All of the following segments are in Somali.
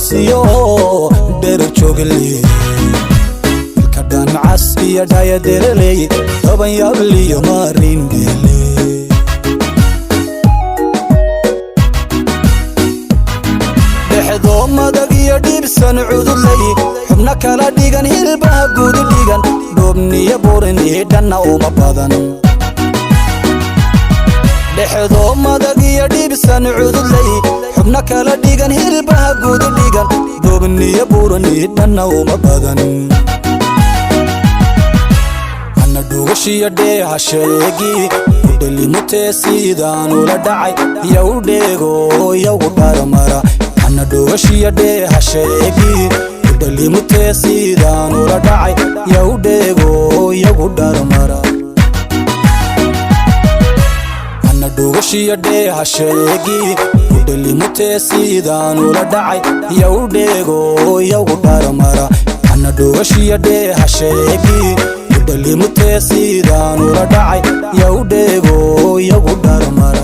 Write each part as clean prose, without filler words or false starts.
dhowrsiyo dheer joogle kadaan casiya dhaya dereley toban yabliyo marin gele dhexdo madag iyo dhibsan cudulay xubna kala dhigan hilbaha guud dhigan dhoobniyo burin dhanna uma badan dhexdo madag iyo dhibsan cudulay xubna kala dhigan hilbaha guud dhigan dhoobniyo burin dhanna uma badan ana dhugashiya dheeha sheegi udhalimutee sidaan ula dhacay yow dheego yow dharmara ana dhugashiya dheeha sheegi udhalimutee sidaan ula dhacay yow dheego yow dharmara ana dhugashiya dheeha sheegi udhalimutee sidaan ula dhacay yow dheego yow dharmara ana dhugashiya dheeha sheegi udhalimutee sidaan ula dhacay yow dheego yow dharmara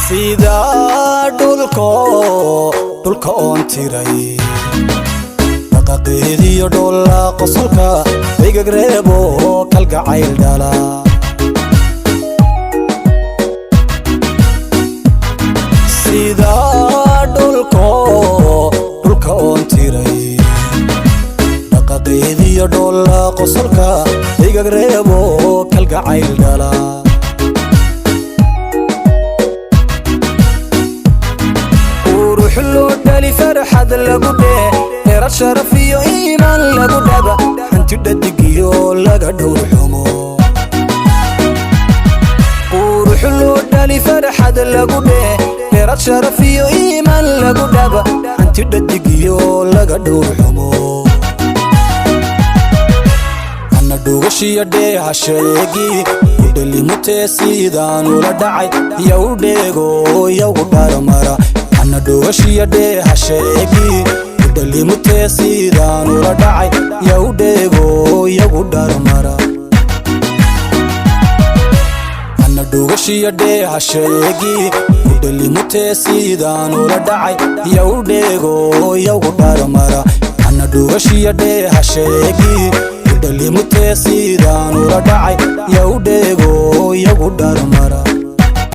sida dhulka oon tiray daqaaqeediyo dholla qosolka igag reebo kalgacayl dhala sida dhulka oon tiray daqaaqeediyo dholla qosolka igag reebo kalgacayl dhala loo dhali farxad lagu dhee dheerad sharaf iyo iimaan lagu dhaba hanti dhadigiyo laga dhowr xumo qurux loo dhali farxad lagu dhee dheerad sharaf iyo iimaan lagu dhaba hanti dhadigiyo laga dhowr xumo ana dhugashiya dheeha sheegi udhalimutee sidaan ula dhacay yow dheego yow dharmara ana dhugashiya dheeha sheegi udhalimutee sidaan ula dhacay yow dheego yow dharmara ana dhugashiya dheeha sheegi udhalimutee sidaan ula dhacay yow dheego yow dharmara ana dhugashiya dheeha sheegi udhalimutee sidaan ula dhacay yow dheego yow dharmara